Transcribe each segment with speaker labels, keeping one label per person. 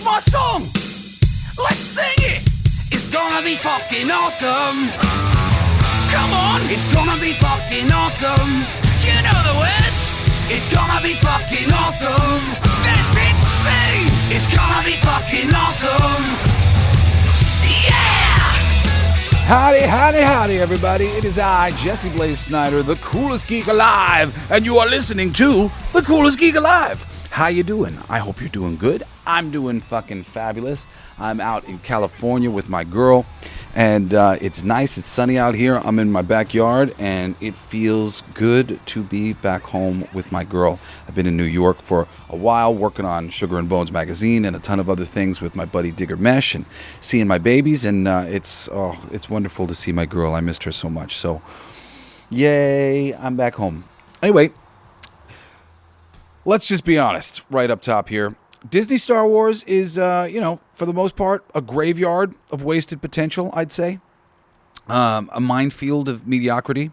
Speaker 1: my song. Let's sing it. It's gonna be fucking awesome. Come on, it's gonna be fucking awesome. You know the words. It's gonna be fucking awesome. That's it, sing. It's gonna be fucking awesome. Yeah!
Speaker 2: Howdy, howdy, howdy, everybody. It is I, Jesse Blaze Snider, the coolest geek alive, and you are listening to the Coolest Geek Alive. How you doing? I hope you're doing good. I'm doing fucking fabulous. I'm out in California with my girl, and it's nice. It's sunny out here. I'm in my backyard, and it feels good to be back home with my girl. I've been in New York for a while, working on Sugar and Bones magazine and a ton of other things with my buddy Digger Mesh, and seeing my babies, and it's wonderful to see my girl. I missed her so much. So, yay, I'm back home. Anyway, let's just be honest right up top here. Disney Star Wars is, for the most part, a graveyard of wasted potential, I'd say. A minefield of mediocrity,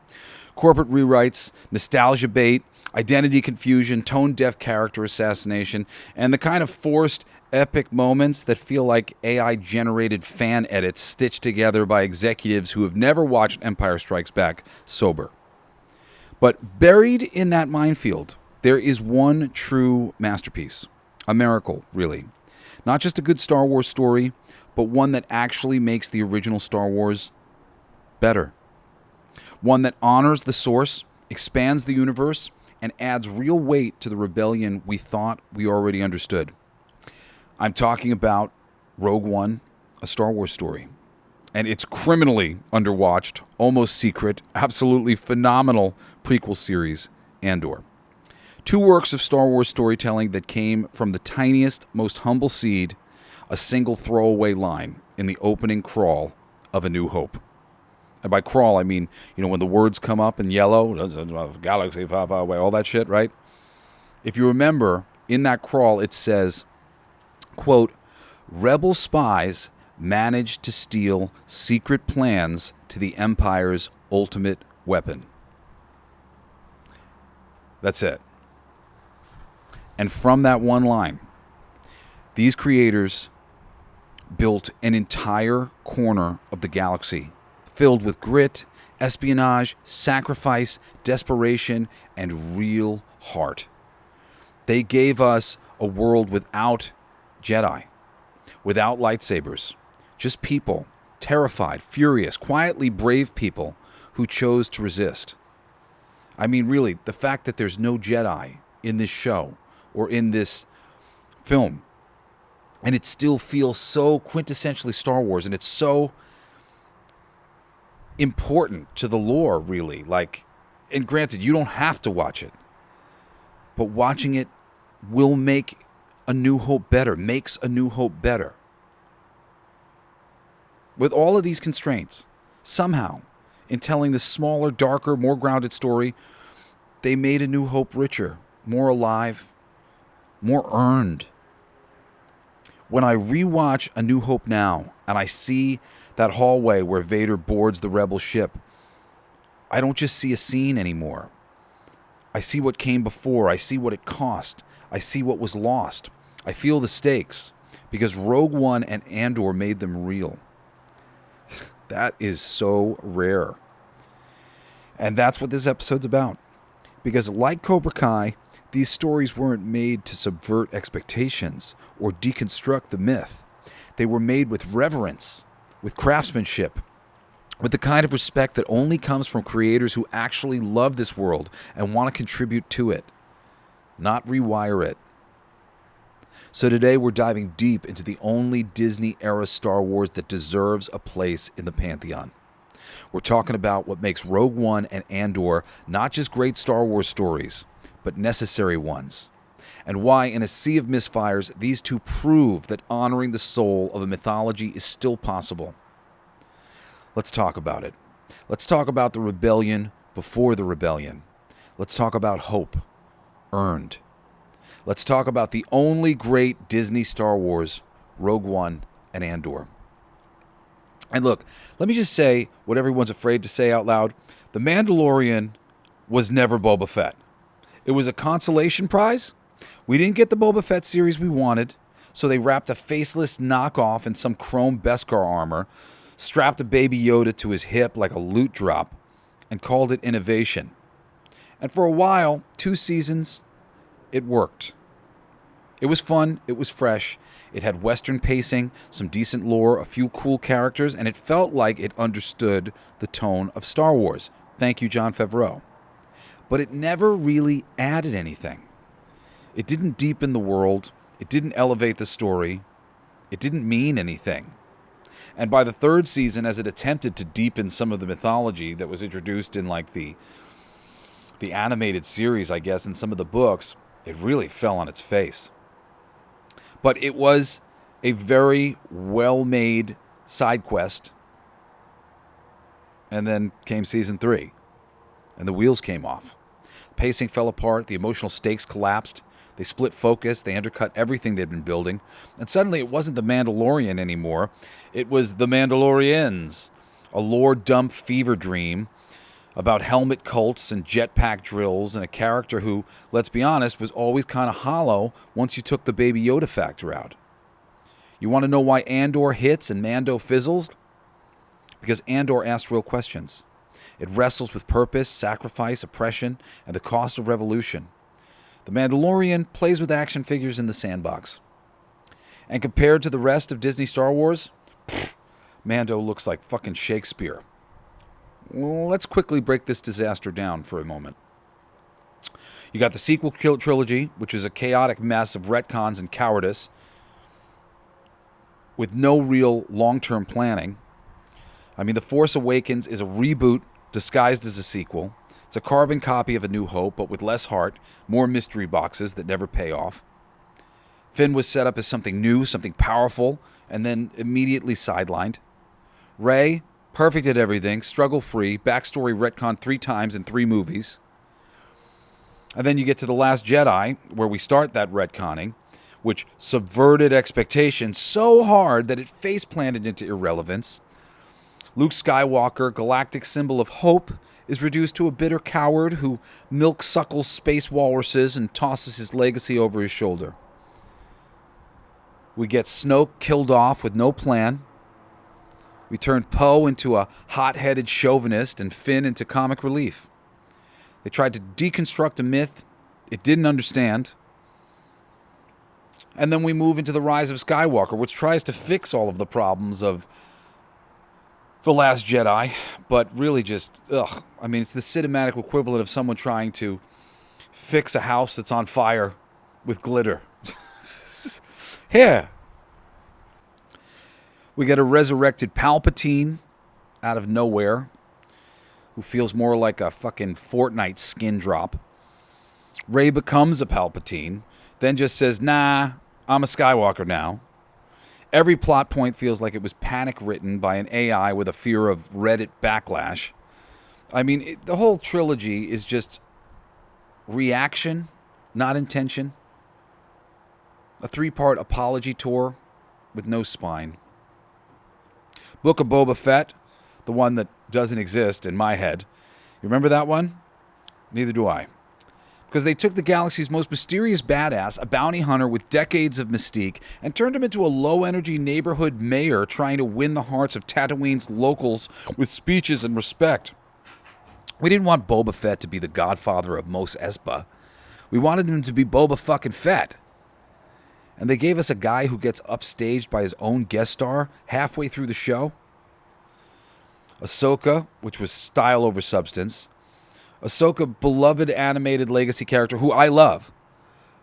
Speaker 2: corporate rewrites, nostalgia bait, identity confusion, tone-deaf character assassination, and the kind of forced epic moments that feel like AI-generated fan edits stitched together by executives who have never watched Empire Strikes Back sober. But buried in that minefield, there is one true masterpiece. A miracle, really. Not just a good Star Wars story, but one that actually makes the original Star Wars better. One that honors the source, expands the universe, and adds real weight to the rebellion we thought we already understood. I'm talking about Rogue One, a Star Wars story. And its criminally underwatched, almost secret, absolutely phenomenal prequel series, Andor. Two works of Star Wars storytelling that came from the tiniest, most humble seed, a single throwaway line in the opening crawl of A New Hope. And by crawl, I mean, when the words come up in yellow, galaxy far, far away, all that shit, right? If you remember, in that crawl, it says, quote, "Rebel spies managed to steal secret plans to the Empire's ultimate weapon." That's it. And from that one line, these creators built an entire corner of the galaxy filled with grit, espionage, sacrifice, desperation, and real heart. They gave us a world without Jedi, without lightsabers, just people, terrified, furious, quietly brave people who chose to resist. I mean, really, the fact that there's no Jedi in this show or in this film, and it still feels so quintessentially Star Wars, and it's so important to the lore, really. And granted, you don't have to watch it, but watching it will make A New Hope better, makes A New Hope better. With all of these constraints, somehow, in telling this smaller, darker, more grounded story, they made A New Hope richer, more alive, more earned. When I rewatch A New Hope now, and I see that hallway where Vader boards the rebel ship, I don't just see a scene anymore. I see what came before. I see what it cost. I see what was lost. I feel the stakes, because Rogue One and Andor made them real. That is so rare. And that's what this episode's about. Because like Cobra Kai, these stories weren't made to subvert expectations or deconstruct the myth. They were made with reverence, with craftsmanship, with the kind of respect that only comes from creators who actually love this world and want to contribute to it, not rewire it. So today we're diving deep into the only Disney-era Star Wars that deserves a place in the Pantheon. We're talking about what makes Rogue One and Andor not just great Star Wars stories, but necessary ones. And why, in a sea of misfires, these two prove that honoring the soul of a mythology is still possible. Let's talk about it. Let's talk about the rebellion before the rebellion. Let's talk about hope, earned. Let's talk about the only great Disney Star Wars, Rogue One and Andor. And look, let me just say what everyone's afraid to say out loud. The Mandalorian was never Boba Fett. It was a consolation prize. We didn't get the Boba Fett series we wanted, So they wrapped a faceless knockoff in some chrome Beskar armor, strapped a baby Yoda to his hip like a loot drop, and called it innovation. And for a while, 2 seasons, it worked. It was fun, it was fresh, it had Western pacing, some decent lore, a few cool characters, and it felt like it understood the tone of Star Wars. Thank you, Jon Favreau. But it never really added anything. It didn't deepen the world, it didn't elevate the story, it didn't mean anything. And by the 3rd season, as it attempted to deepen some of the mythology that was introduced in like the animated series, I guess, in some of the books, it really fell on its face. But it was a very well-made side quest. And then came season 3, and the wheels came off. Pacing fell apart, the emotional stakes collapsed, they split focus, they undercut everything they'd been building, and suddenly it wasn't the Mandalorian anymore, it was the Mandalorians, a lore-dump fever dream about helmet cults and jetpack drills and a character who, let's be honest, was always kind of hollow once you took the Baby Yoda factor out. You want to know why Andor hits and Mando fizzles? Because Andor asks real questions. It wrestles with purpose, sacrifice, oppression, and the cost of revolution. The Mandalorian plays with action figures in the sandbox. And compared to the rest of Disney Star Wars, Mando looks like fucking Shakespeare. Well, let's quickly break this disaster down for a moment. You got the sequel trilogy, which is a chaotic mess of retcons and cowardice with no real long-term planning. I mean, The Force Awakens is a reboot disguised as a sequel. It's a carbon copy of A New Hope, but with less heart, more mystery boxes that never pay off. Finn was set up as something new, something powerful, and then immediately sidelined. Rey, perfect at everything, struggle-free, backstory retcon 3 times in 3 movies. And then you get to The Last Jedi, where we start that retconning, which subverted expectations so hard that it face-planted into irrelevance. Luke Skywalker, galactic symbol of hope, is reduced to a bitter coward who milk-suckles space walruses and tosses his legacy over his shoulder. We get Snoke killed off with no plan. We turn Poe into a hot-headed chauvinist and Finn into comic relief. They tried to deconstruct a myth it didn't understand. And then we move into The Rise of Skywalker, which tries to fix all of the problems of The Last Jedi, but really just, I mean, it's the cinematic equivalent of someone trying to fix a house that's on fire with glitter. Yeah. We get a resurrected Palpatine out of nowhere, who feels more like a fucking Fortnite skin drop. Rey becomes a Palpatine, then just says, nah, I'm a Skywalker now. Every plot point feels like it was panic written by an AI with a fear of Reddit backlash. I mean, the whole trilogy is just reaction, not intention. A 3-part apology tour with no spine. Book of Boba Fett, the one that doesn't exist in my head. You remember that one? Neither do I. Because they took the galaxy's most mysterious badass, a bounty hunter with decades of mystique, and turned him into a low-energy neighborhood mayor trying to win the hearts of Tatooine's locals with speeches and respect. We didn't want Boba Fett to be the godfather of Mos Espa. We wanted him to be Boba fucking Fett. And they gave us a guy who gets upstaged by his own guest star halfway through the show. Ahsoka, which was style over substance. Ahsoka, beloved animated legacy character who I love,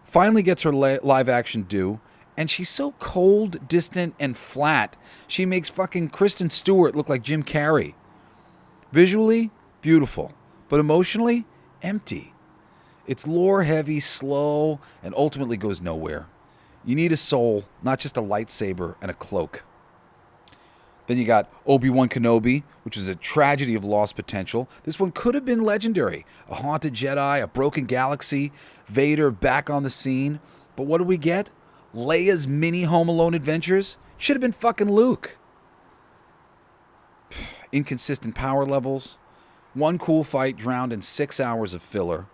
Speaker 2: finally gets her live-action due, and she's so cold, distant, and flat, she makes fucking Kristen Stewart look like Jim Carrey. Visually, beautiful, but emotionally, empty. It's lore-heavy, slow, and ultimately goes nowhere. You need a soul, not just a lightsaber and a cloak. Then you got Obi-Wan Kenobi, which is a tragedy of lost potential. This one could have been legendary. A haunted Jedi, a broken galaxy, Vader back on the scene. But what do we get? Leia's mini Home Alone adventures? Should have been fucking Luke. Inconsistent power levels. One cool fight drowned in 6 hours of filler.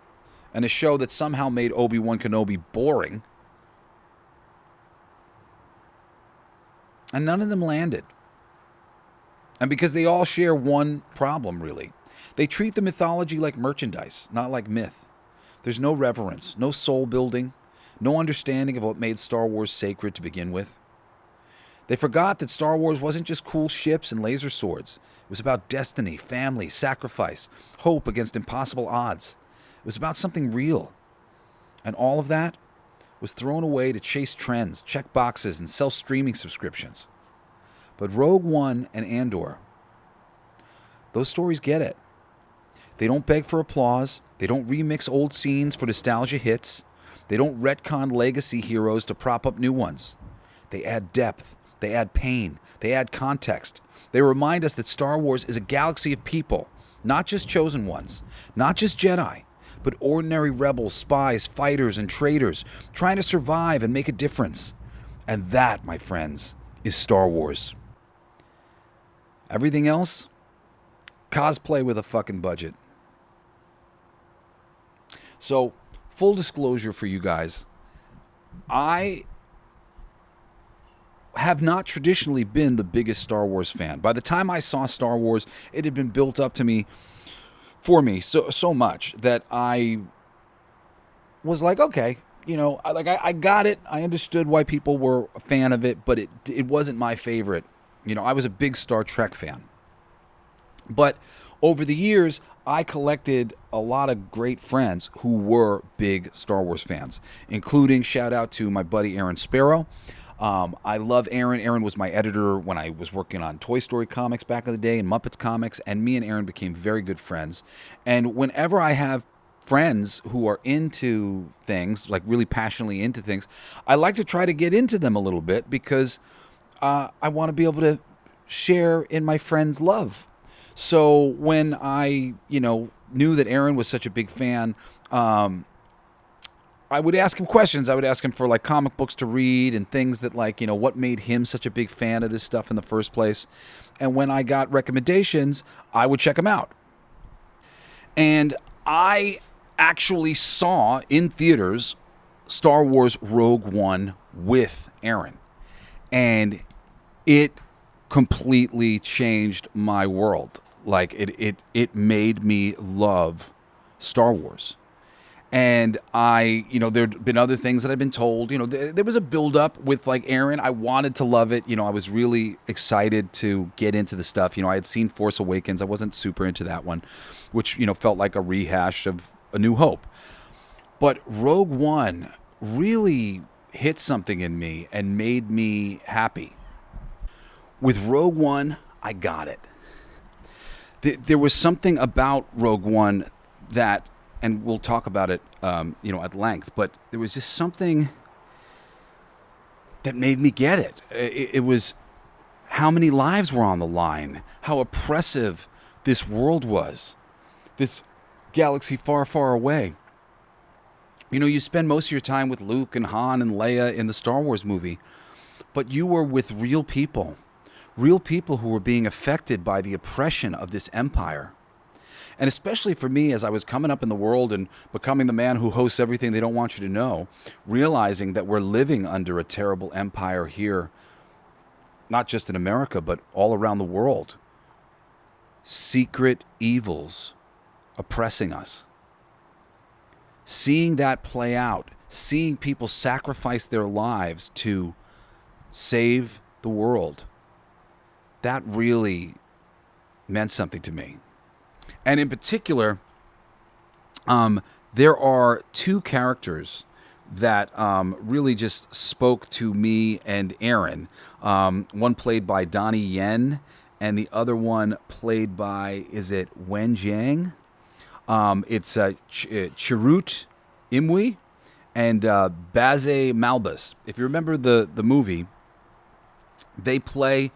Speaker 2: And a show that somehow made Obi-Wan Kenobi boring. And none of them landed. And because they all share one problem, really. They treat the mythology like merchandise, not like myth. There's no reverence, no soul building, no understanding of what made Star Wars sacred to begin with. They forgot that Star Wars wasn't just cool ships and laser swords. It was about destiny, family, sacrifice, hope against impossible odds. It was about something real. And all of that was thrown away to chase trends, check boxes, and sell streaming subscriptions. But Rogue One and Andor, those stories get it. They don't beg for applause. They don't remix old scenes for nostalgia hits. They don't retcon legacy heroes to prop up new ones. They add depth. They add pain. They add context. They remind us that Star Wars is a galaxy of people, not just chosen ones, not just Jedi, but ordinary rebels, spies, fighters, and traitors trying to survive and make a difference. And that, my friends, is Star Wars. Everything else? Cosplay with a fucking budget. So, full disclosure for you guys, I have not traditionally been the biggest Star Wars fan. By the time I saw Star Wars, it had been built up to me, for me, so much that I was like, okay, I got it. I understood why people were a fan of it, but it wasn't my favorite. I was a big Star Trek fan. But over the years, I collected a lot of great friends who were big Star Wars fans, including, shout out to my buddy Aaron Sparrow. I love Aaron. Aaron was my editor when I was working on Toy Story comics back in the day and Muppets comics, and me and Aaron became very good friends. And whenever I have friends who are into things, like really passionately into things, I like to try to get into them a little bit because I want to be able to share in my friend's love. So when I, knew that Aaron was such a big fan, I would ask him questions. I would ask him for like comic books to read and things that what made him such a big fan of this stuff in the first place. And when I got recommendations, I would check them out. And I actually saw in theaters Star Wars Rogue One with Aaron. And it completely changed my world. Like it made me love Star Wars. And there'd been other things that I've been told, there was a build up with like Aaron. I wanted to love it. I was really excited to get into the stuff. I had seen Force Awakens. I wasn't super into that one, which, felt like a rehash of A New Hope. But Rogue One really hit something in me and made me happy. With Rogue One, I got it. There was something about Rogue One that, and we'll talk about it, at length, but there was just something that made me get it. It was how many lives were on the line, how oppressive this world was, this galaxy far, far away. You spend most of your time with Luke and Han and Leia in the Star Wars movie, but you were with real people who were being affected by the oppression of this empire. And especially for me, as I was coming up in the world and becoming the man who hosts everything they don't want you to know, realizing that we're living under a terrible empire here, not just in America, but all around the world. Secret evils oppressing us. Seeing that play out, seeing people sacrifice their lives to save the world, that really meant something to me. And in particular, there are two characters that really just spoke to me and Aaron. One played by Donnie Yen, and the other one played by, is it Wen Jiang? It's Chirrut Imwe and Baze Malbus. If you remember the movie, they play,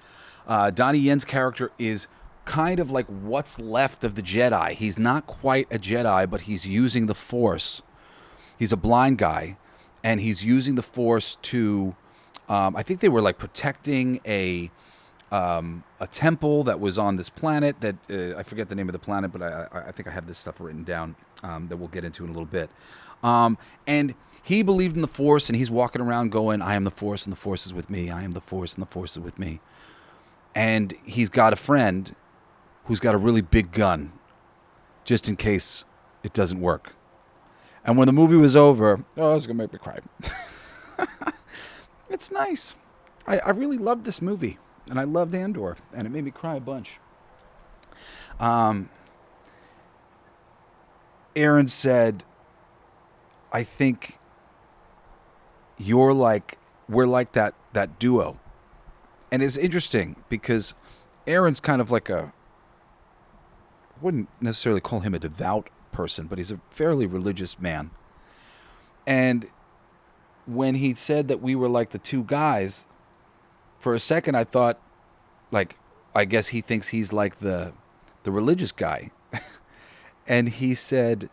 Speaker 2: Donnie Yen's character is kind of like what's left of the Jedi. He's not quite a Jedi, but he's using the Force. He's a blind guy, and he's using the Force to, I think they were like protecting a a temple that was on this planet that I forget the name of the planet, but I think I have this stuff written down that we'll get into in a little bit. And he believed in the Force, and he's walking around going, I am the Force, and the Force is with me. I am the Force, and the Force is with me. And he's got a friend who's got a really big gun, just in case it doesn't work. And when the movie was over, oh, it's going to make me cry. It's nice. I really loved this movie, and I loved Andor, and it made me cry a bunch. Aaron said, I think we're like that duo. And it's interesting because Aaron's kind of like I wouldn't necessarily call him a devout person, but he's a fairly religious man. And when he said that we were like the two guys, for a second I thought, like, I guess he thinks he's like the religious guy. And he said,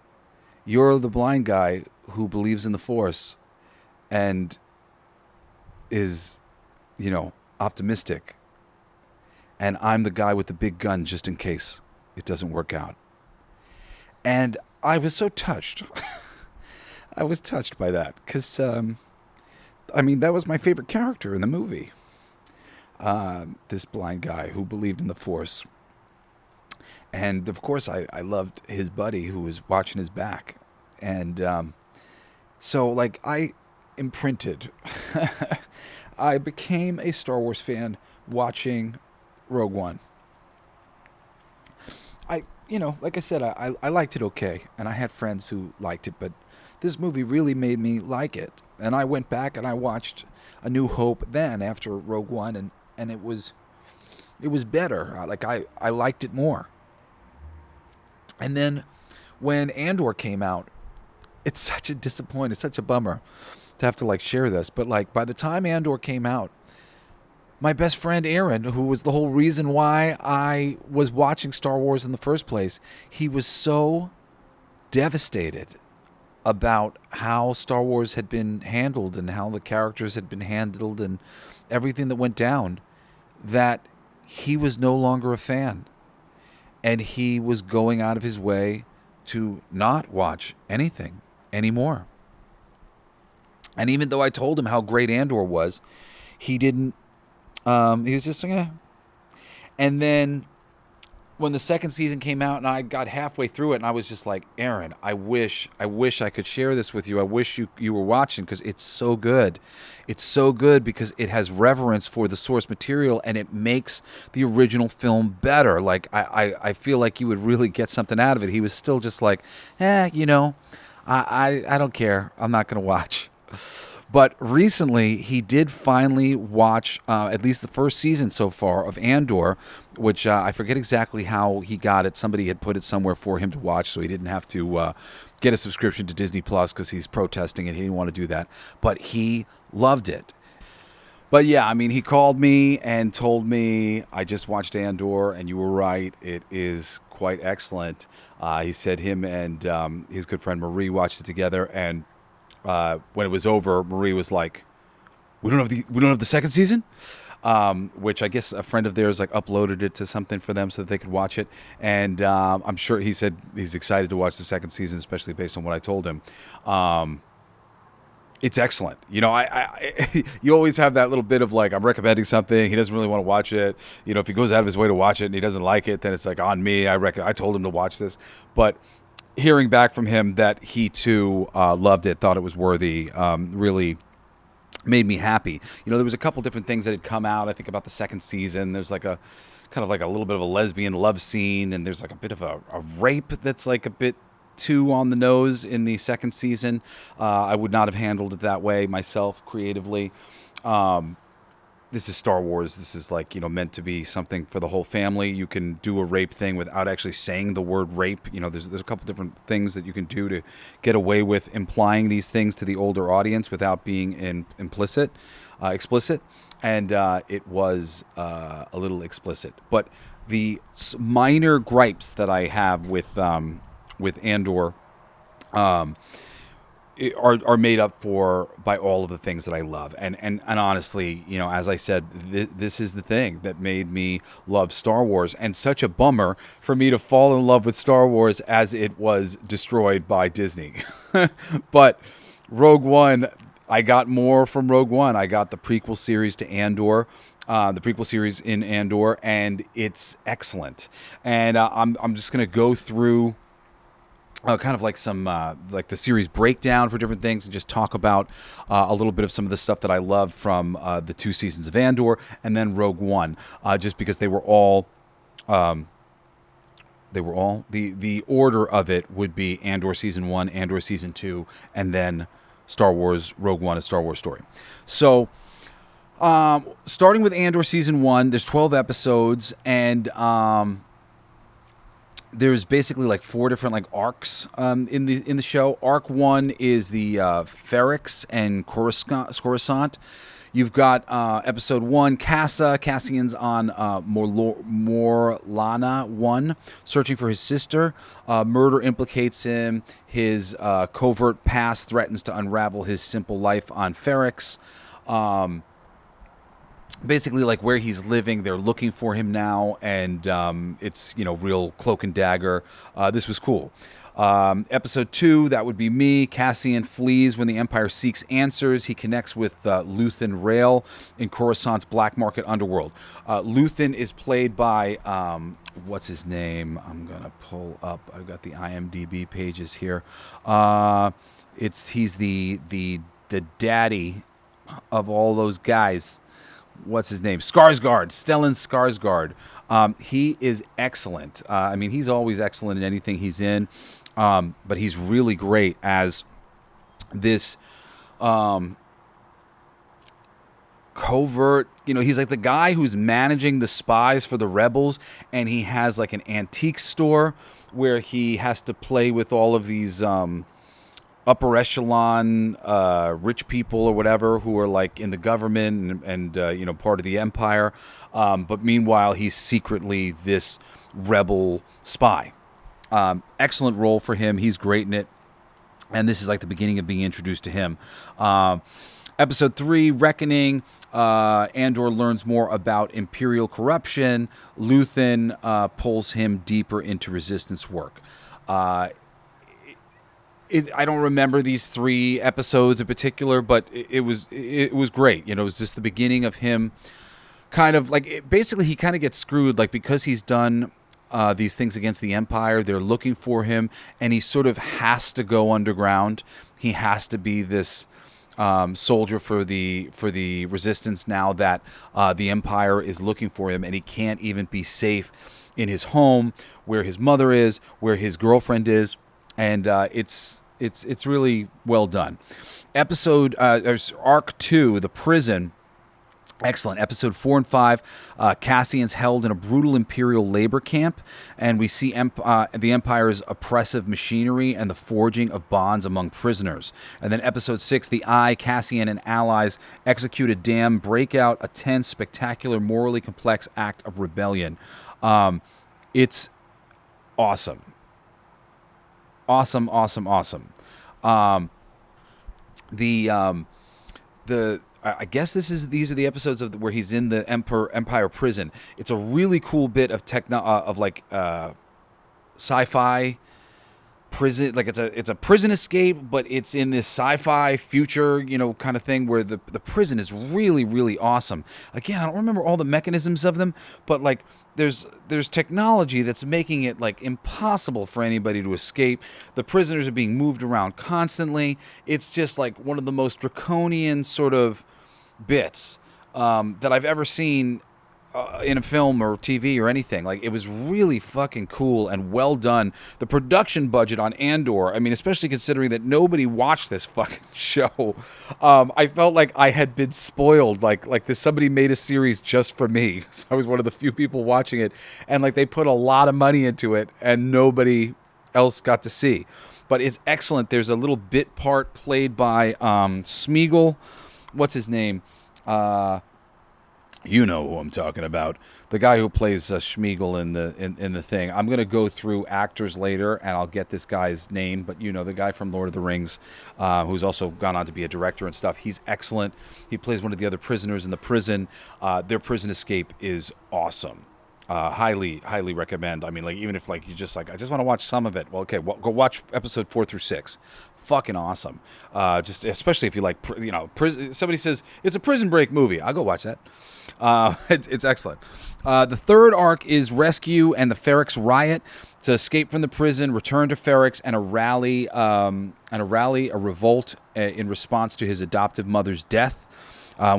Speaker 2: you're the blind guy who believes in the Force and is, optimistic. And I'm the guy with the big gun just in case it doesn't work out. And I was so touched. I was touched by that because, that was my favorite character in the movie. This blind guy who believed in the Force. And, of course, I loved his buddy who was watching his back. And so, like, I imprinted. I became a Star Wars fan watching Rogue One. Like I said, I liked it okay. And I had friends who liked it. But this movie really made me like it. And I went back and I watched A New Hope then after Rogue One. And it was better. I liked it more. And then when Andor came out, it's such a disappointment. It's such a bummer to have to share this. But by the time Andor came out, my best friend Aaron, who was the whole reason why I was watching Star Wars in the first place, he was so devastated about how Star Wars had been handled and how the characters had been handled and everything that went down, that he was no longer a fan. And he was going out of his way to not watch anything anymore. And even though I told him how great Andor was, he didn't. He was just like, eh. And then when the second season came out and I got halfway through it and I was just like, Aaron, I wish I could share this with you. I wish you were watching because it's so good. It's so good because it has reverence for the source material and it makes the original film better. I feel like you would really get something out of it. He was still just like, I don't care. I'm not going to watch. But recently, he did finally watch at least the first season so far of Andor, which I forget exactly how he got it. Somebody had put it somewhere for him to watch, so he didn't have to get a subscription to Disney Plus because he's protesting and he didn't want to do that. But he loved it. But yeah, he called me and told me, I just watched Andor, and you were right. It is quite excellent. He said him and his good friend Marie watched it together, and when it was over, Marie was like, "We don't have the second season," which I guess a friend of theirs uploaded it to something for them so that they could watch it. And I'm sure he said he's excited to watch the second season, especially based on what I told him. It's excellent. I you always have that little bit of I'm recommending something, he doesn't really want to watch it. If he goes out of his way to watch it and he doesn't like it, then it's on me. I told him to watch this, but hearing back from him that he too loved it, thought it was worthy, really made me happy. There was a couple different things that had come out, I think, about the second season. There's a kind of a little bit of a lesbian love scene, and there's a bit of a rape that's a bit too on the nose in the second season. I would not have handled it that way myself creatively. This is Star Wars. This is meant to be something for the whole family. You can do a rape thing without actually saying the word rape. There's a couple different things that you can do to get away with implying these things to the older audience without being explicit. And it was a little explicit. But the minor gripes that I have with Andor, are made up for by all of the things that I love. And honestly, you know, as I said, this is the thing that made me love Star Wars, and such a bummer for me to fall in love with Star Wars as it was destroyed by Disney. But Rogue One, I got more from Rogue One. I got the prequel series to Andor, the prequel series in Andor, and it's excellent. And I'm just going to go through kind of like some like the series breakdown for different things, and just talk about a little bit of some of the stuff that I love from the 2 seasons of Andor, and then Rogue One, just because they were all the order of it would be Andor season 1, Andor season 2, and then Star Wars Rogue One, a Star Wars story. So starting with Andor season 1, there's 12 episodes, and there's basically like 4 different like arcs in the show. Arc 1 is the Ferrix and Coruscant. You've got episode 1, Cassian's on Morlana 1, searching for his sister. Murder implicates him. His covert past threatens to unravel his simple life on Ferrix. Basically, like where he's living, they're looking for him now, and it's, you know, real cloak and dagger. This was cool. Episode 2, that would be me. Cassian flees when the Empire seeks answers. He connects with Luthen Rail in Coruscant's black market underworld. Luthen is played by, what's his name? I'm going to pull up. I've got the IMDb pages here. He's the daddy of all those guys. What's his name? Skarsgård. Stellan Skarsgård. He is excellent. I mean, he's always excellent in anything he's in, but he's really great as this covert, you know, he's like the guy who's managing the spies for the rebels, and he has like an antique store where he has to play with all of these upper echelon rich people or whatever who are like in the government and you know, part of the Empire, but meanwhile he's secretly this rebel spy. Excellent role for him. He's great in it, and this is like the beginning of being introduced to him. Episode 3, Reckoning. Andor learns more about Imperial corruption. Luthen pulls him deeper into Resistance work. I don't remember these 3 episodes in particular, but it was great. You know, it was just the beginning of him kind of like, basically he kind of gets screwed, like, because he's done these things against the Empire. They're looking for him, and he sort of has to go underground. He has to be this soldier for the Resistance now that the Empire is looking for him, and he can't even be safe in his home where his mother is, where his girlfriend is. And it's really well done. There's Arc 2, The Prison. Excellent. Episode 4 and 5, Cassian's held in a brutal Imperial labor camp, and we see the Empire's oppressive machinery and the forging of bonds among prisoners. And then Episode 6, The Eye, Cassian and allies execute a dam, break out a tense, spectacular, morally complex act of rebellion. It's awesome. Awesome. I guess these are the episodes of where he's in the Empire prison. It's a really cool bit of sci-fi prison. Like it's a prison escape, but it's in this sci-fi future, you know, kind of thing where the prison is really, really awesome. Again, I don't remember all the mechanisms of them, but like there's technology that's making it like impossible for anybody to escape. The prisoners are being moved around constantly. It's just like one of the most draconian sort of bits that I've ever seen in a film or TV or anything. Like, it was really fucking cool and well done. The production budget on Andor, I mean, especially considering that nobody watched this fucking show, I felt like I had been spoiled. Like this, somebody made a series just for me. So I was one of the few people watching it, and like they put a lot of money into it, and nobody else got to see. But it's excellent. There's a little bit part played by Smeagol. What's his name? You know who I'm talking about. The guy who plays Schmeagol in the thing. I'm gonna go through actors later, and I'll get this guy's name. But you know, the guy from Lord of the Rings, who's also gone on to be a director and stuff. He's excellent. He plays one of the other prisoners in the prison. Their prison escape is awesome. Highly recommend. I mean, like, even if like you just like, I just want to watch some of it. Well, okay, go watch episode 4 through 6. Fucking awesome. Just especially if you like, somebody says it's a prison break movie. I'll go watch that. It's excellent. The third arc is Rescue and the Ferrex Riot. To escape from the prison, return to Ferrex, and a revolt in response to his adoptive mother's death.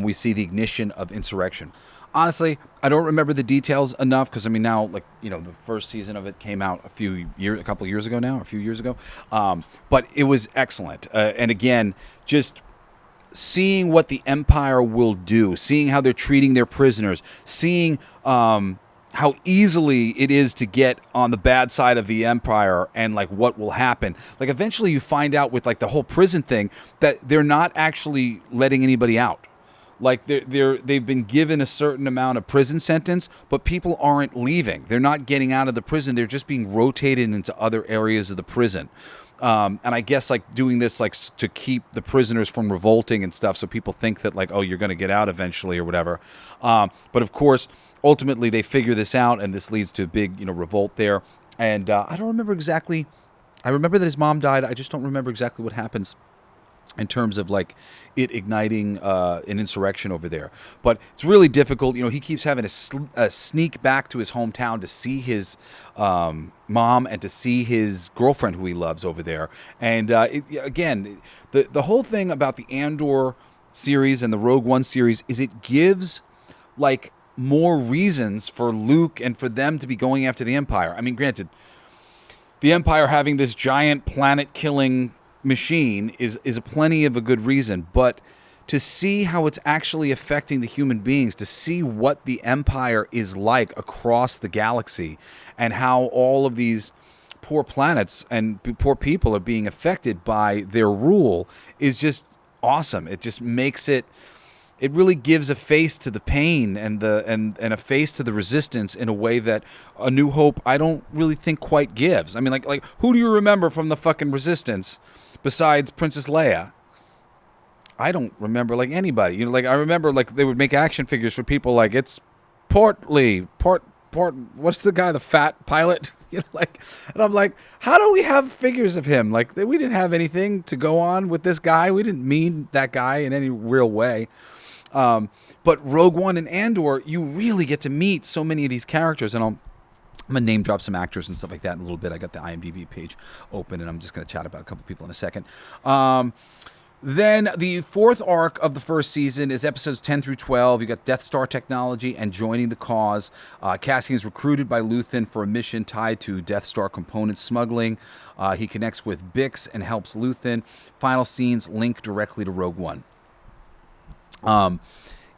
Speaker 2: We see the ignition of insurrection. Honestly, I don't remember the details enough because, I mean, now, like, you know, the first season of it came out a few years ago. But it was excellent. And again, just seeing what the Empire will do, seeing how they're treating their prisoners, seeing how easily it is to get on the bad side of the Empire and, like, what will happen. Like, eventually you find out with, like, the whole prison thing that they're not actually letting anybody out. Like, they've been given a certain amount of prison sentence, but people aren't leaving. They're not getting out of the prison. They're just being rotated into other areas of the prison. And I guess, like, doing this, like, to keep the prisoners from revolting and stuff, so people think that, like, oh, you're going to get out eventually or whatever. But, of course, ultimately they figure this out, and this leads to a big, revolt there. And I don't remember exactly. I remember that his mom died. I just don't remember exactly what happens in terms of, like, it igniting an insurrection over there. But it's really difficult. He keeps having to sneak back to his hometown to see his mom and to see his girlfriend who he loves over there. And again, the whole thing about the Andor series and the Rogue One series is it gives, like, more reasons for Luke and for them to be going after the Empire. I mean, granted, the Empire having this giant planet-killing machine is a plenty of a good reason, but to see how it's actually affecting the human beings, to see what the Empire is like across the galaxy, and how all of these poor planets and poor people are being affected by their rule is just awesome. It just makes it really gives a face to the pain and a face to the resistance in a way that A New Hope I don't really think quite gives. I mean, like who do you remember from the fucking Resistance besides Princess Leia? I don't remember, like, anybody. Like, I remember, like, they would make action figures for people like, it's Portly, what's the guy, the fat pilot? And I'm like, how do we have figures of him? Like, we didn't have anything to go on with this guy. We didn't mean that guy in any real way. But Rogue One and Andor, you really get to meet so many of these characters, and I'm going to name drop some actors and stuff like that in a little bit. I got the IMDb page open, and I'm just going to chat about a couple people in a second. Then the fourth arc of the first season is episodes 10 through 12. You got Death Star technology and joining the cause. Cassian is recruited by Luthen for a mission tied to Death Star component smuggling. He connects with Bix and helps Luthen. Final scenes link directly to Rogue One.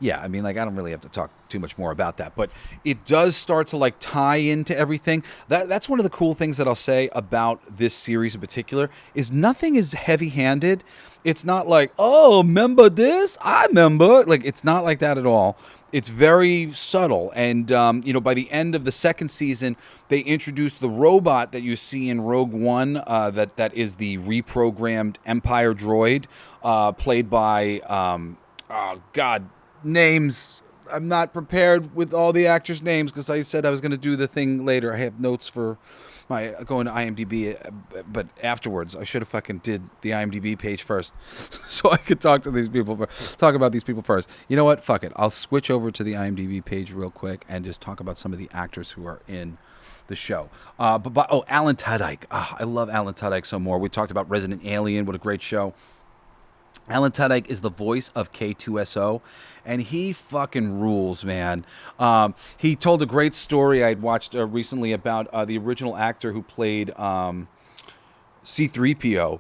Speaker 2: Yeah, I mean, like, I don't really have to talk too much more about that, but it does start to, like, tie into everything. That's one of the cool things that I'll say about this series in particular is nothing is heavy-handed. It's not like, oh, remember this? I remember. Like, it's not like that at all. It's very subtle, and by the end of the second season, they introduced the robot that you see in Rogue One. That is the reprogrammed Empire droid, played by oh God. Names. I'm not prepared with all the actors' names because I said I was going to do the thing later. I have notes for my going to IMDb, but afterwards I should have fucking did the IMDb page first, so I could talk about these people first. You know what? Fuck it. I'll switch over to the IMDb page real quick and just talk about some of the actors who are in the show. Alan Tudyk. I love Alan Tudyk so more. We talked about Resident Alien. What a great show. Alan Tudyk is the voice of K2SO, and he fucking rules, man. He told a great story I'd watched recently about the original actor who played C-3PO.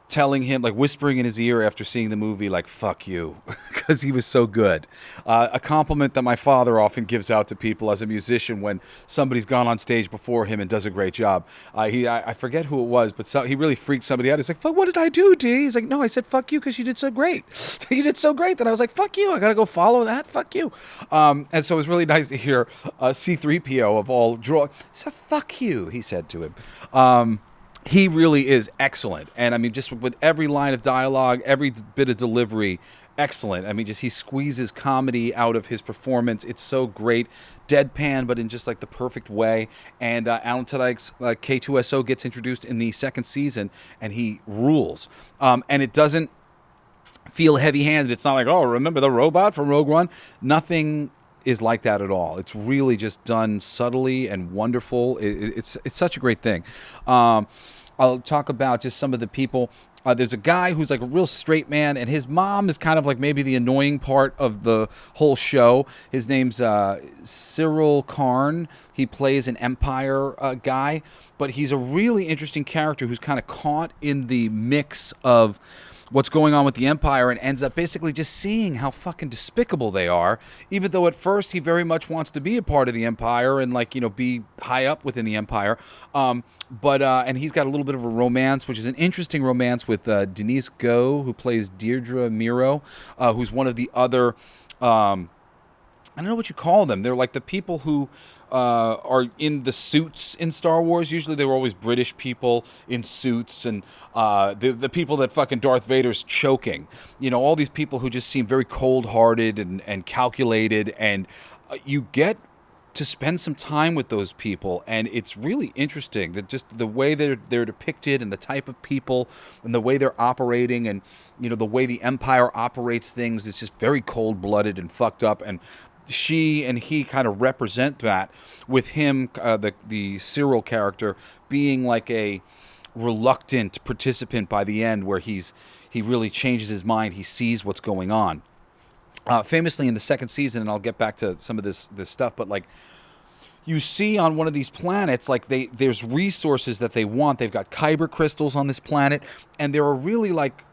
Speaker 2: telling him, like whispering in his ear after seeing the movie, like, fuck you, because he was so good. A compliment that my father often gives out to people as a musician when somebody's gone on stage before him and does a great job. I forget who it was, but he really freaked somebody out. He's like, fuck, what did I do, D? He's like, no, I said fuck you because you did so great. You did so great that I was like, fuck you, I gotta go follow that, fuck you. And so it was really nice to hear C-3PO of all so fuck you, he said to him. He really is excellent. And I mean, just with every line of dialogue, every bit of delivery, excellent. I mean, just he squeezes comedy out of his performance. It's so great. Deadpan, but in just like the perfect way. And Alan Tudyk's K2SO gets introduced in the second season, and he rules. And it doesn't feel heavy-handed. It's not like, oh, remember the robot from Rogue One? Nothing is like that at all. It's really just done subtly and wonderful. It's such a great thing. I'll talk about just some of the people. There's a guy who's like a real straight man, and his mom is kind of like maybe the annoying part of the whole show. His name's Cyril Karn. He plays an Empire guy, but he's a really interesting character who's kind of caught in the mix of what's going on with the Empire and ends up basically just seeing how fucking despicable they are, even though at first he very much wants to be a part of the Empire and, like, you know, be high up within the Empire. And he's got a little bit of a romance, which is an interesting romance with Denise Goh, who plays Deirdre Miro, who's one of the other, I don't know what you call them. They're like the people who are in the suits in Star Wars. Usually they were always British people in suits, and the people that fucking Darth Vader's choking. You know, all these people who just seem very cold-hearted and calculated, and you get to spend some time with those people, and it's really interesting that just the way they're depicted and the type of people and the way they're operating, and, you know, the way the Empire operates things is just very cold-blooded and fucked up, and she and he kind of represent that, with him, the Cyril character, being like a reluctant participant by the end, where he really changes his mind. He sees what's going on. Famously in the second season, and I'll get back to some of this stuff, but like, you see on one of these planets, like there's resources that they want. They've got kyber crystals on this planet, and there are really like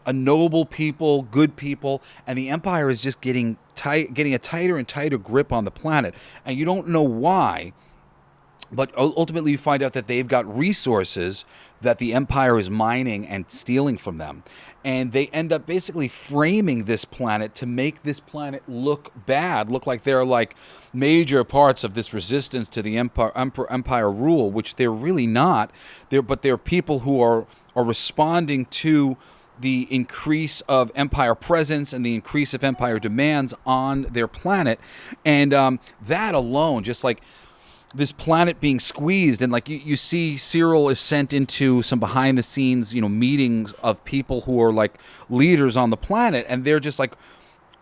Speaker 2: a noble people, good people, and the Empire is just getting a tighter and tighter grip on the planet, and you don't know why. But ultimately, you find out that they've got resources that the Empire is mining and stealing from them. And they end up basically framing this planet to make this planet look bad, look like they're like major parts of this resistance to the Empire rule, which they're really not. But they're people who are responding to the increase of Empire presence and the increase of Empire demands on their planet. And that alone, just like this planet being squeezed, and like you see Cyril is sent into some behind the scenes, you know, meetings of people who are like leaders on the planet, and they're just like,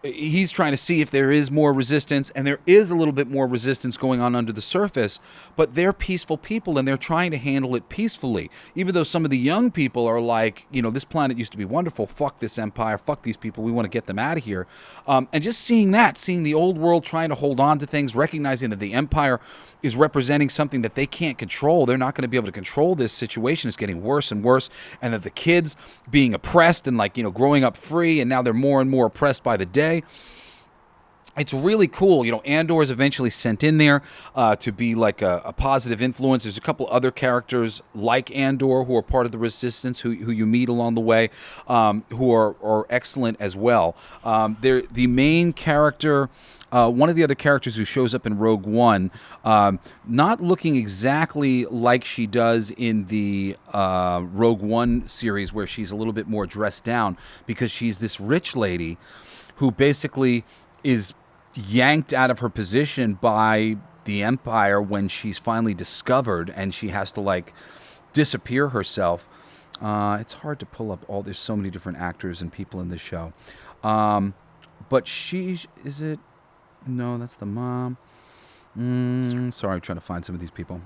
Speaker 2: he's trying to see if there is more resistance, and there is a little bit more resistance going on under the surface, but they're peaceful people, and they're trying to handle it peacefully, even though some of the young people are like, you know, this planet used to be wonderful, fuck this Empire, fuck these people, we want to get them out of here. And just seeing the old world trying to hold on to things, recognizing that the Empire is representing something that they can't control, they're not going to be able to control this situation, is getting worse and worse, and that the kids being oppressed and, like, you know, growing up free, and now they're more and more oppressed by the day. It's really cool. You know, Andor is eventually sent in there to be like a positive influence. There's a couple other characters like Andor who are part of the Resistance who you meet along the way, who are excellent as well. They're the main character. One of the other characters who shows up in Rogue One, not looking exactly like she does in the Rogue One series, where she's a little bit more dressed down, because she's this rich lady who basically is yanked out of her position by the Empire when she's finally discovered, and she has to like disappear herself. It's hard to pull up there's so many different actors and people in this show. But no, that's the mom. Sorry, I'm trying to find some of these people.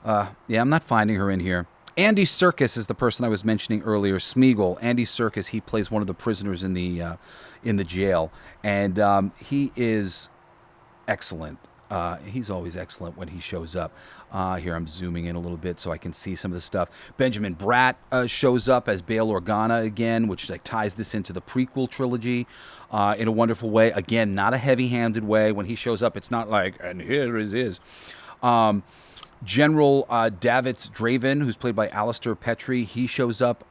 Speaker 2: Yeah, I'm not finding her in here. Andy Serkis is the person I was mentioning earlier, Smeagol. Andy Serkis, he plays one of the prisoners in the jail, and he is excellent. He's always excellent when he shows up. Here I'm zooming in a little bit so I can see some of the stuff. Benjamin Bratt shows up as Bail Organa again, which like ties this into the prequel trilogy in a wonderful way. Again, not a heavy-handed way. When he shows up, it's not like, and here it is. General Davitz Draven, who's played by Alistair Petrie, he shows up.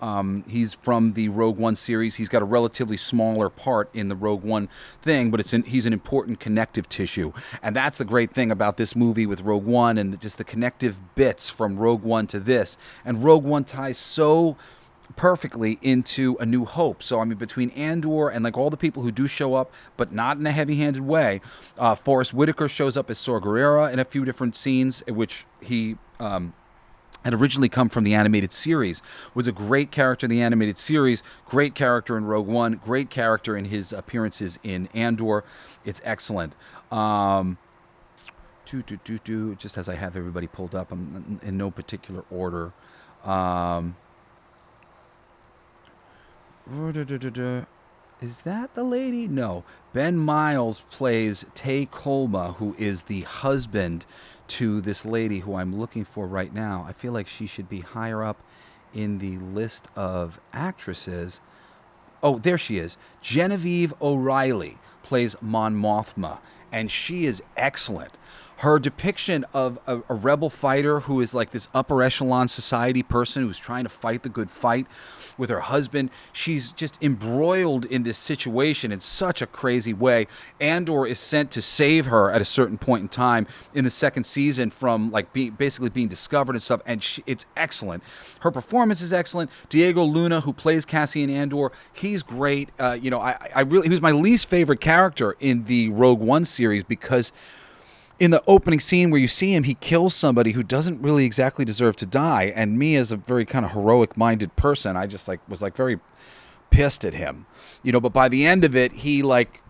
Speaker 2: He's from the Rogue One series. He's got a relatively smaller part in the Rogue One thing, but he's an important connective tissue. And that's the great thing about this movie with Rogue One and just the connective bits from Rogue One to this. And Rogue One ties so perfectly into A New Hope. So, I mean, between Andor and like all the people who do show up, but not in a heavy-handed way, Forrest Whitaker shows up as Saw Gerrera in a few different scenes, in which he had originally come from the animated series, was a great character in the animated series, great character in Rogue One, great character in his appearances in Andor. It's excellent. Just as I have everybody pulled up, I'm in no particular order. Is that the lady? No. Ben Miles plays Tay Kolma, who is the husband to this lady who I'm looking for right now. I feel like she should be higher up in the list of actresses. Oh, there she is. Genevieve O'Reilly plays Mon Mothma, and she is excellent. Her depiction of a rebel fighter who is like this upper echelon society person who's trying to fight the good fight with her husband. She's just embroiled in this situation in such a crazy way. Andor is sent to save her at a certain point in time in the second season from like basically being discovered and stuff. And it's excellent. Her performance is excellent. Diego Luna, who plays Cassian Andor, he's great. I really, he was my least favorite character in the Rogue One series because in the opening scene where you see him, he kills somebody who doesn't really exactly deserve to die. And me, as a very kind of heroic-minded person, I just was very pissed at him, But by the end of it, he like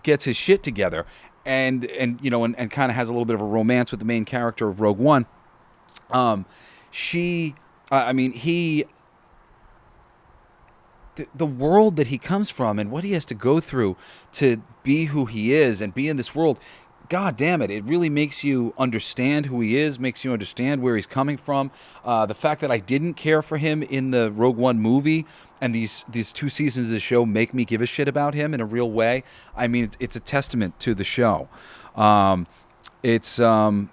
Speaker 2: gets his shit together, and kind of has a little bit of a romance with the main character of Rogue One. The world that he comes from and what he has to go through to be who he is and be in this world. God damn it, it really makes you understand who he is, makes you understand where he's coming from. The fact that I didn't care for him in the Rogue One movie and these 2 seasons of the show make me give a shit about him in a real way. I mean, it's a testament to the show. It's a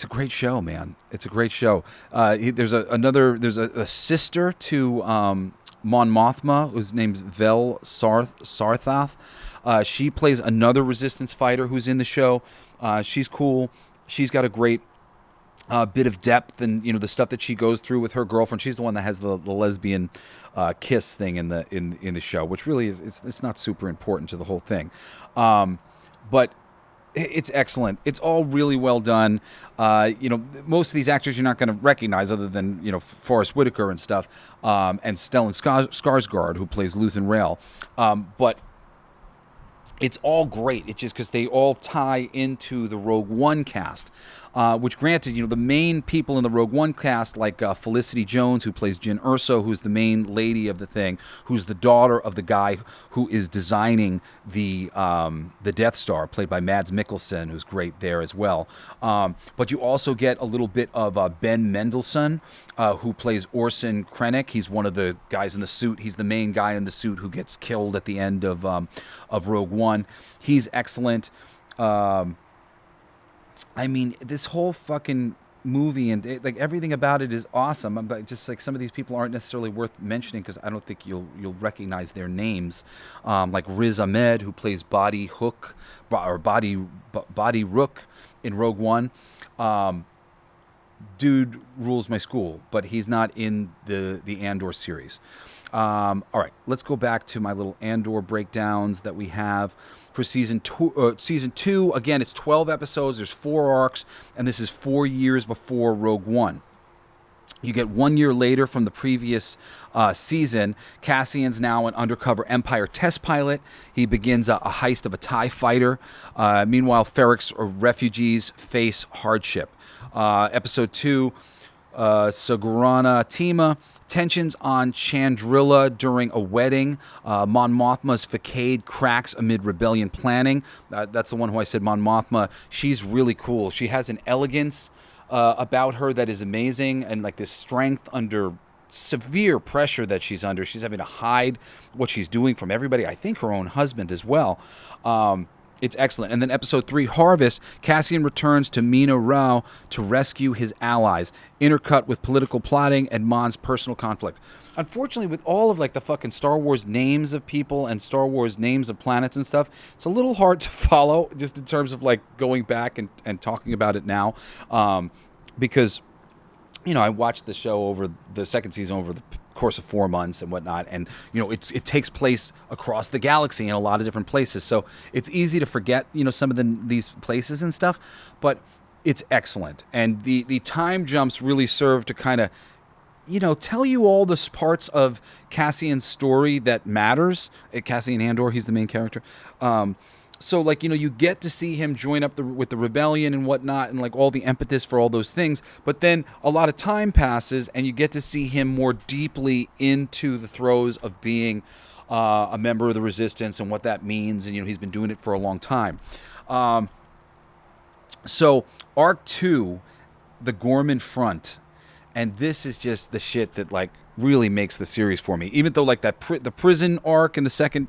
Speaker 2: great show, man. It's a great show. There's a sister to Mon Mothma, whose name's Vel Sarthath. She plays another Resistance fighter who's in the show. She's cool. She's got a great bit of depth, and the stuff that she goes through with her girlfriend. She's the one that has the lesbian kiss thing in the show, which really is it's not super important to the whole thing, but it's excellent. It's all really well done. Most of these actors you're not going to recognize other than, Forrest Whitaker and stuff, and Stellan Skarsgård, who plays Luthen Rael. But it's all great. It's just because they all tie into the Rogue One cast, which granted, the main people in the Rogue One cast, like Felicity Jones, who plays Jyn Erso, who's the main lady of the thing, who's the daughter of the guy who is designing the Death Star, played by Mads Mikkelsen, who's great there as well. But you also get a little bit of Ben Mendelsohn, who plays Orson Krennic. He's one of the guys in the suit. He's the main guy in the suit who gets killed at the end of Rogue One. He's excellent. This whole fucking movie and everything about it is awesome. But just like some of these people aren't necessarily worth mentioning because I don't think you'll recognize their names. Like Riz Ahmed, who plays Body Rook in Rogue One. Dude rules my school, but he's not in the Andor series. All right, let's go back to my little Andor breakdowns that we have for season two. Again, it's 12 episodes. There's 4 arcs, and this is 4 years before Rogue One. You get 1 year later from the previous season. Cassian's now an undercover Empire test pilot. He begins a heist of a TIE fighter. Meanwhile, Ferrix refugees face hardship. Episode 2 Sagarana Tima. Tensions on Chandrilla during a wedding. Mon Mothma's facade cracks amid rebellion planning. That's the one who I said, Mon Mothma. She's really cool. She has an elegance about her that is amazing, and like this strength under severe pressure that she's under. She's having to hide what she's doing from everybody. I think her own husband as well. It's excellent. And then episode 3, Harvest, Cassian returns to Mino Rao to rescue his allies, intercut with political plotting and Mon's personal conflict. Unfortunately, with all of like the fucking Star Wars names of people and Star Wars names of planets and stuff, it's a little hard to follow just in terms of like going back and talking about it now. Because, you know, I watched the show over the second season over the course of 4 months and whatnot, and you know it takes place across the galaxy in a lot of different places, so it's easy to forget, you know, some of these places and stuff, but it's excellent. And the time jumps really serve to kind of, you know, tell you all the parts of Cassian's story that matters. Cassian Andor, he's the main character. So, like, you know, you get to see him join up with the rebellion and whatnot, and like all the impetus for all those things. But then a lot of time passes, and you get to see him more deeply into the throes of being a member of the Resistance and what that means. And, you know, he's been doing it for a long time. So, Arc 2, the Gorman Front, and this is just the shit that, like, really makes the series for me, even though like that the prison arc in the second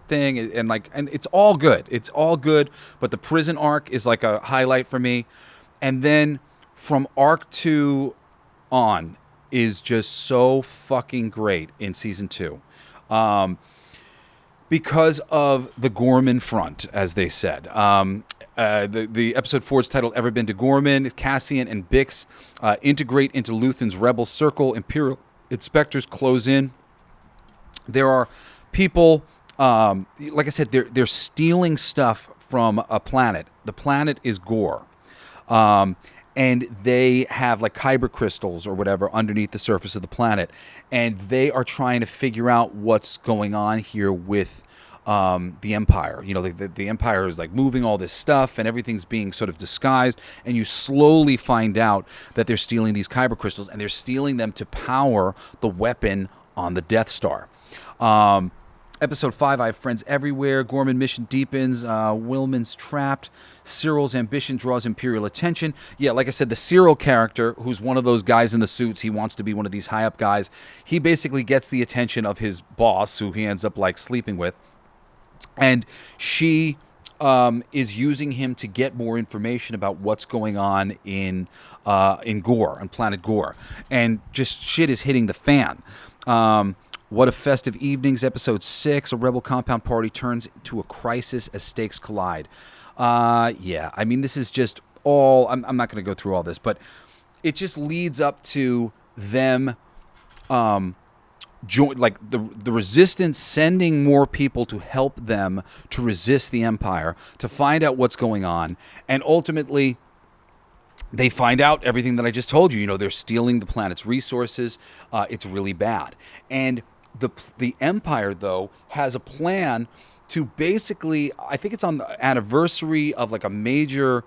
Speaker 2: thing, and it's all good, but the prison arc is like a highlight for me. And then from Arc 2 on is just so fucking great in season 2, because of the Gorman Front, as they said. The episode 4 is titled Ever Been to Gorman? Cassian and Bix integrate into Luthen's rebel circle. Imperial inspectors close in. There are people, like I said, they're stealing stuff from a planet. The planet is Gore. And they have like kyber crystals or whatever underneath the surface of the planet. And they are trying to figure out what's going on here with the Empire. You know, the Empire is like moving all this stuff, and everything's being sort of disguised, and you slowly find out that they're stealing these kyber crystals, and they're stealing them to power the weapon on the Death Star. Episode 5, I have friends everywhere. Gorman mission deepens. Wilman's trapped. Cyril's ambition draws Imperial attention. Yeah, like I said, the Cyril character, who's one of those guys in the suits, he wants to be one of these high-up guys. He basically gets the attention of his boss, who he ends up like sleeping with. And she is using him to get more information about what's going on in Gore, on planet Gore. And just shit is hitting the fan. What a Festive Evenings, episode 6, a rebel compound party turns to a crisis as stakes collide. Yeah, I mean, this is just all, I'm not going to go through all this, but it just leads up to them like the Resistance sending more people to help them to resist the Empire, to find out what's going on, and ultimately they find out everything that I just told you. You know, they're stealing the planet's resources. It's really bad. And the Empire, though, has a plan to basically, I think it's on the anniversary of like a major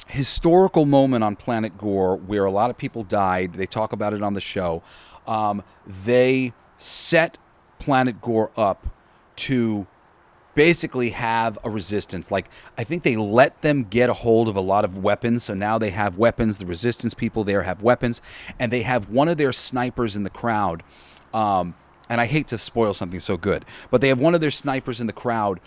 Speaker 2: historical moment on planet Gore where a lot of people died. They talk about it on the show. They set planet Gore up to basically have a resistance. Like, I think they let them get a hold of a lot of weapons, so now they have weapons. The Resistance people there have weapons, and they have one of their snipers in the crowd. And I hate to spoil something so good, but they have one of their snipers in the crowd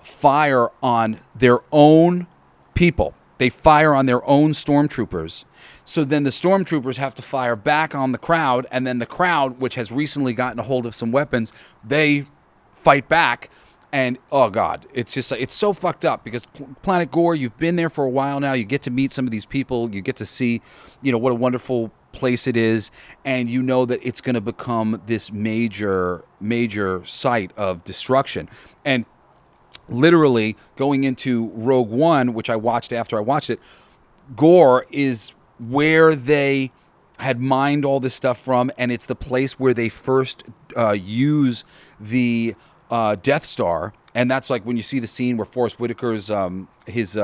Speaker 2: fire on their own people. They fire on their own stormtroopers. So then the stormtroopers have to fire back on the crowd, and then the crowd, which has recently gotten a hold of some weapons, they fight back. And, oh, God, it's just, it's so fucked up because Planet Gore, you've been there for a while now. You get to meet some of these people. You get to see, you know, what a wonderful place it is. And you know that it's going to become this major, major site of destruction. And literally going into Rogue One, which I watched after I watched it, Gore is where they had mined all this stuff from, and it's the place where they first use the Death Star. And that's like when you see the scene where Forrest Whitaker's his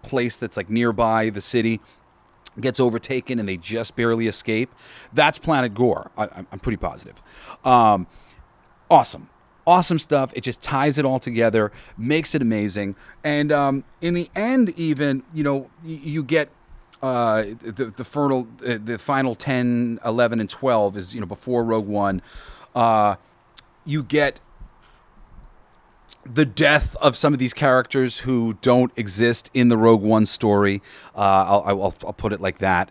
Speaker 2: place that's like nearby the city, gets overtaken and they just barely escape. That's Planet Gore. I'm pretty positive. Awesome stuff. It just ties it all together, makes it amazing. And in the end, even, you get the final 10, 11, and 12 is, before Rogue One. You get the death of some of these characters who don't exist in the Rogue One story. I'll put it like that.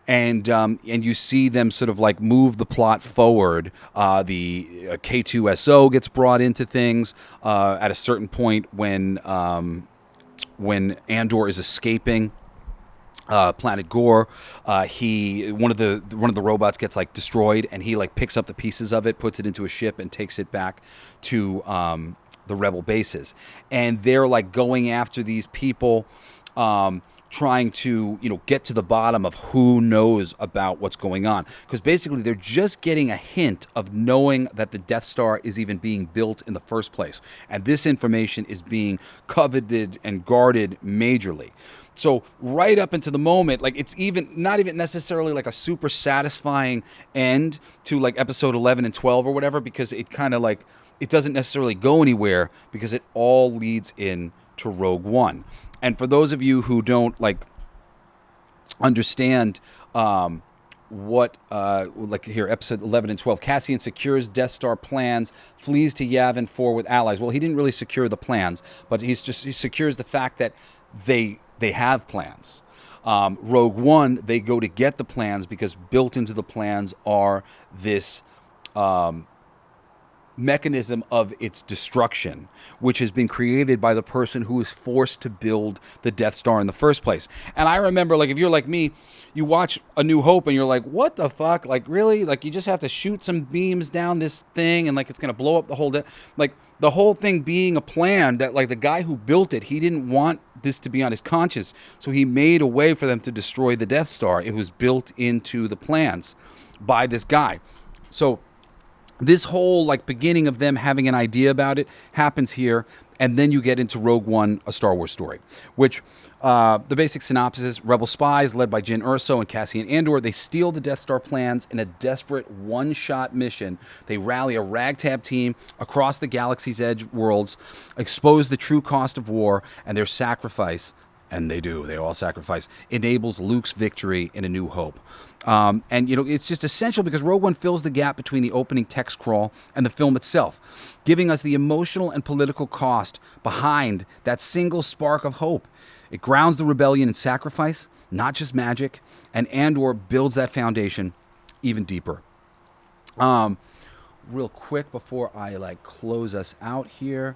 Speaker 2: And you see them sort of like move the plot forward. The K2SO gets brought into things at a certain point when Andor is escaping Planet Gore. One of the robots gets like destroyed, and he like picks up the pieces of it, puts it into a ship, and takes it back to the rebel bases. And they're like going after these people, trying to get to the bottom of who knows about what's going on, because basically they're just getting a hint of knowing that the Death Star is even being built in the first place, and this information is being coveted and guarded majorly. So right up into the moment, like, it's not even necessarily like a super satisfying end to like episode 11 and 12 or whatever, because it kind of like, it doesn't necessarily go anywhere, because it all leads in to Rogue One. And for those of you who don't like understand what like here, episode 11 and 12, Cassian secures Death Star plans, flees to Yavin 4 with allies. Well, he didn't really secure the plans, but he secures the fact that they have plans. Rogue One, they go to get the plans, because built into the plans are this mechanism of its destruction, which has been created by the person who was forced to build the Death Star in the first place. And I remember, like, if you're like me, you watch A New Hope and you're like, what the fuck? Like, really? Like, you just have to shoot some beams down this thing and like it's going to blow up the whole like the whole thing being a plan that, like, the guy who built it, he didn't want this to be on his conscience, so he made a way for them to destroy the Death Star. It was built into the plans by this guy. So this whole like beginning of them having an idea about it happens here, and then you get into Rogue One, a Star Wars story, which the basic synopsis is: rebel spies led by Jyn Erso and Cassian Andor, they steal the Death Star plans in a desperate one-shot mission. They rally a ragtag team across the galaxy's edge worlds, expose the true cost of war, and their sacrifice, and they all sacrifice, enables Luke's victory in A New Hope. And, it's just essential because Rogue One fills the gap between the opening text crawl and the film itself, giving us the emotional and political cost behind that single spark of hope. It grounds the rebellion in sacrifice, not just magic, and Andor builds that foundation even deeper. Real quick before I close us out here,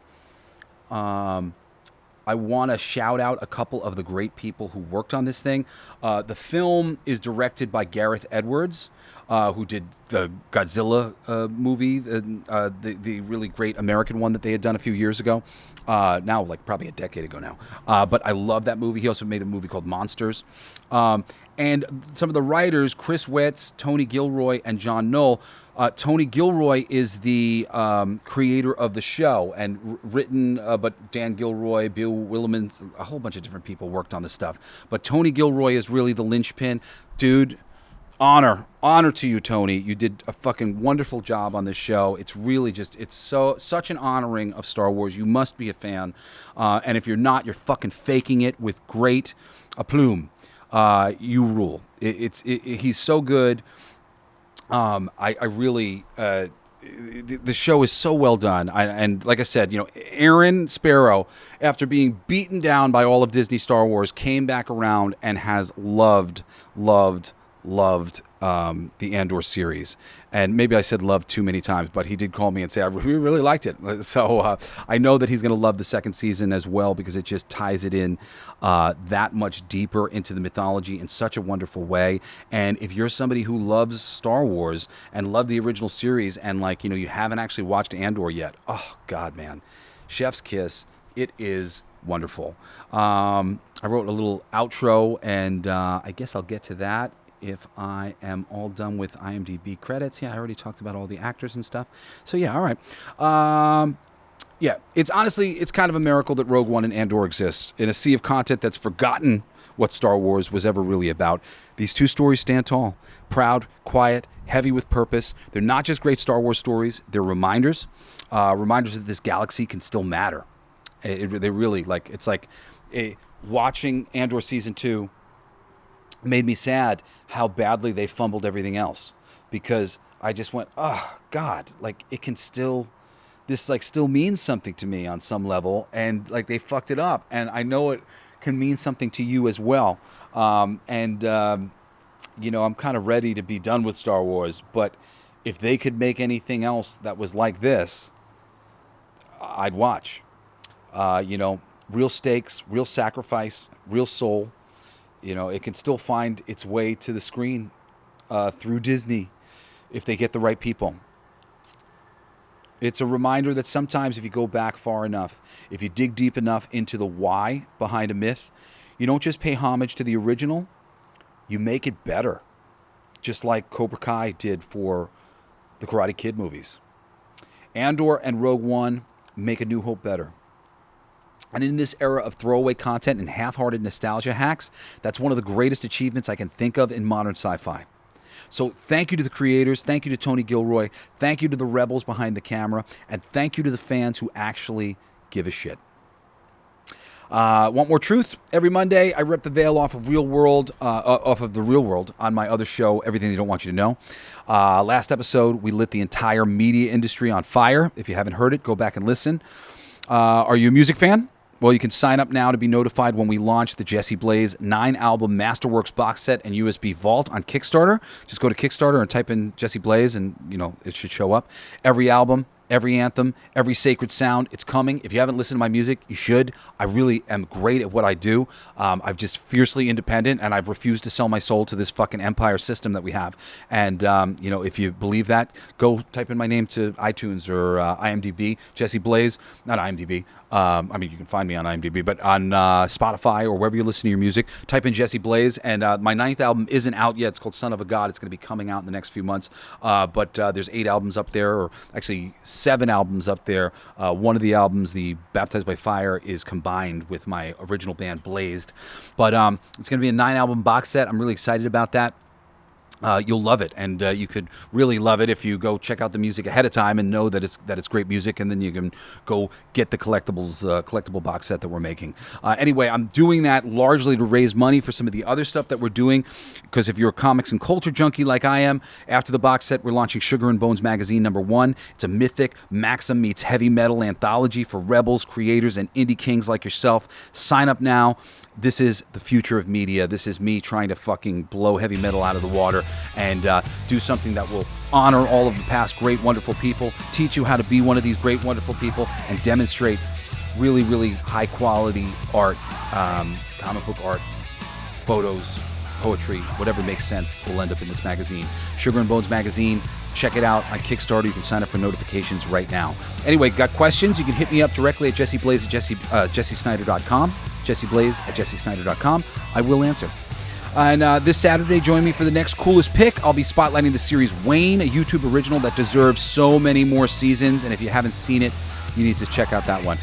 Speaker 2: I want to shout out a couple of the great people who worked on this thing. The film is directed by Gareth Edwards, who did the Godzilla movie, the really great American one that they had done a few years ago. Now, probably a decade ago now. But I love that movie. He also made a movie called Monsters. And some of the writers, Chris Wetz, Tony Gilroy, and John Knoll. Tony Gilroy is the creator of the show and written, but Dan Gilroy, Bill Willimans, a whole bunch of different people worked on this stuff. But Tony Gilroy is really the linchpin. Dude, honor to you, Tony. You did a fucking wonderful job on this show. It's really it's such an honoring of Star Wars. You must be a fan. And if you're not, you're fucking faking it with great aplomb. You rule. He's so good. I really, the show is so well done. And like I said, Aaron Sparrow, after being beaten down by all of Disney Star Wars, came back around and has loved the Andor series. And maybe I said love too many times, but he did call me and say, we really liked it. So I know that he's going to love the second season as well, because it just ties it in that much deeper into the mythology in such a wonderful way. And if you're somebody who loves Star Wars and loved the original series and you haven't actually watched Andor yet, oh God, man, chef's kiss. It is wonderful. I wrote a little outro, and I guess I'll get to that if I am all done with IMDb credits. Yeah, I already talked about all the actors and stuff. So yeah, all right. Yeah, it's kind of a miracle that Rogue One and Andor exists in a sea of content that's forgotten what Star Wars was ever really about. These two stories stand tall, proud, quiet, heavy with purpose. They're not just great Star Wars stories. They're reminders that this galaxy can still matter. They really, like, it's like watching Andor Season 2 made me sad how badly they fumbled everything else, because I just went, oh, God, like, it can still... This like still means something to me on some level, and like they fucked it up, and I know it can mean something to you as well. I'm kind of ready to be done with Star Wars, but if they could make anything else that was like this, I'd watch. Real stakes, real sacrifice, real soul. It can still find its way to the screen through Disney if they get the right people. It's a reminder that sometimes if you go back far enough, if you dig deep enough into the why behind a myth, you don't just pay homage to the original, you make it better. Just like Cobra Kai did for the Karate Kid movies. Andor and Rogue One make A New Hope better. And in this era of throwaway content and half-hearted nostalgia hacks, that's one of the greatest achievements I can think of in modern sci-fi. So thank you to the creators, thank you to Tony Gilroy, thank you to the rebels behind the camera, and thank you to the fans who actually give a shit. Want more truth? Every Monday, I rip the veil off of the real world on my other show, Everything They Don't Want You to Know. Last episode, we lit the entire media industry on fire. If you haven't heard it, go back and listen. Are you a music fan? Well, you can sign up now to be notified when we launch the Jesse Blaze 9-album Masterworks box set and USB vault on Kickstarter. Just go to Kickstarter and type in Jesse Blaze and, it should show up. Every album, every anthem, every sacred sound, it's coming. If you haven't listened to my music, you should. I really am great at what I do. I'm just fiercely independent, and I've refused to sell my soul to this fucking empire system that we have. And, if you believe that, go type in my name to iTunes or IMDb, Jesse Blaze, not IMDb. You can find me on IMDb, but on Spotify or wherever you listen to your music, type in Jesse Blaze. And my 9th album isn't out yet. It's called Son of a God. It's going to be coming out in the next few months. But there's 8 albums up there, or actually 7 albums up there. One of the albums, the Baptized by Fire, is combined with my original band Blazed. But it's going to be a 9-album box set. I'm really excited about that. You'll love it, and you could really love it if you go check out the music ahead of time and know that it's great music, and then you can go get the collectible box set that we're making. Anyway, I'm doing that largely to raise money for some of the other stuff that we're doing, because if you're a comics and culture junkie like I am, after the box set, we're launching Sugar and Bones Magazine #1. It's a mythic Maxim meets heavy metal anthology for rebels, creators, and indie kings like yourself. Sign up now. This is the future of media. This is me trying to fucking blow heavy metal out of the water and do something that will honor all of the past great, wonderful people, teach you how to be one of these great, wonderful people, and demonstrate really, really high-quality art, comic book art, photos, poetry, whatever makes sense will end up in this magazine. Sugar and Bones Magazine. Check it out on Kickstarter. You can sign up for notifications right now. Anyway, got questions? You can hit me up directly at jesseblaze at jessesnider.com. jesseblaze@jessesnider.com. I will answer. And this Saturday, join me for the next Coolest Pick. I'll be spotlighting the series Wayne, a YouTube original that deserves so many more seasons. And if you haven't seen it, you need to check out that one.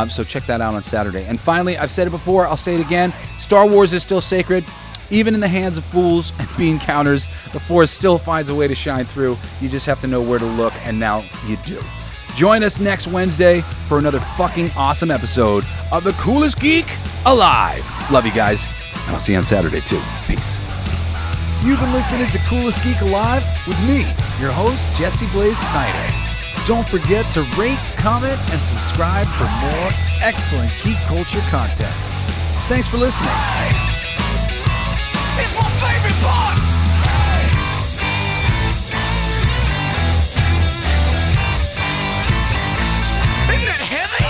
Speaker 2: So check that out on Saturday. And finally, I've said it before, I'll say it again. Star Wars is still sacred. Even in the hands of fools and bean counters, the Force still finds a way to shine through. You just have to know where to look, and now you do. Join us next Wednesday for another fucking awesome episode of the Coolest Geek Alive. Love you guys, and I'll see you on Saturday too. Peace. You've been listening to Coolest Geek Alive with me, your host, Jesse Blaze Snider. Don't forget to rate, comment, and subscribe for more excellent geek culture content. Thanks for listening.
Speaker 1: It's my favorite part! Isn't that heavy?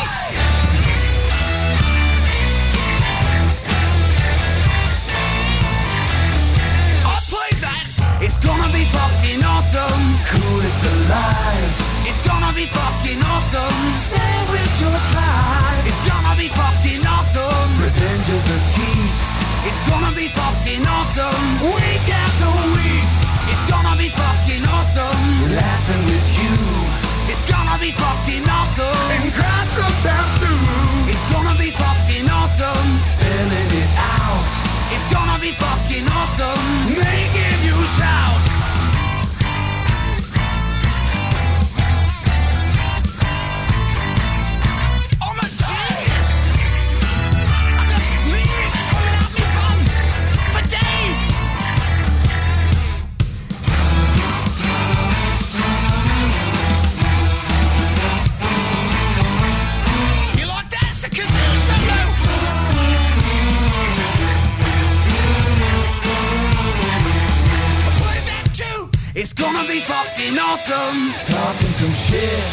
Speaker 1: I'll play that! It's gonna be fucking awesome! Coolest alive! It's gonna be fucking awesome! Stay with your tribe! It's gonna be fucking awesome! Revenge of the Geeks! It's gonna be fucking awesome. Week after weeks. It's gonna be fucking awesome. Laughing with you. It's gonna be fucking awesome. And crying sometimes too. It's gonna be fucking awesome. Spelling it out. It's fucking awesome. Talking some shit.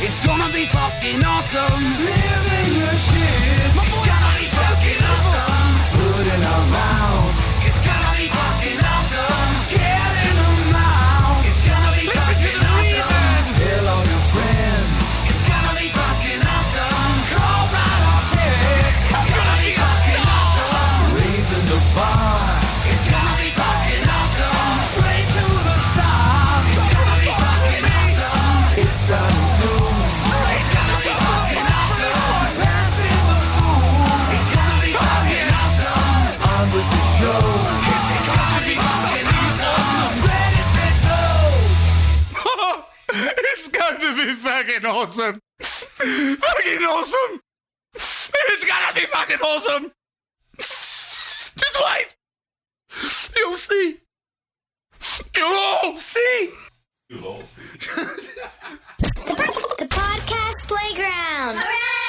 Speaker 1: It's gonna be fucking awesome. Living the shit. My voice is gonna be fucking awesome. Food in our mouth. It's gonna be fucking awesome. Get in the mouth. It's gonna be fucking awesome. Tell all your friends. It's gonna be fucking awesome. Call right or text. It's gonna be fucking awesome. Raising the bar. It's gonna be fucking awesome. Straight to the stars. It's gonna be fucking awesome. It's starting soon. Straight to the top. Fucking awesome. Passing the moon. It's gonna be fucking awesome. On with the show. It's gonna be fucking awesome. Ready, set, go.
Speaker 3: It's going to be fucking awesome. Fucking awesome. It's gonna be fucking awesome. Just wait. You'll see. You'll all see.
Speaker 4: The podcast playground. Hooray!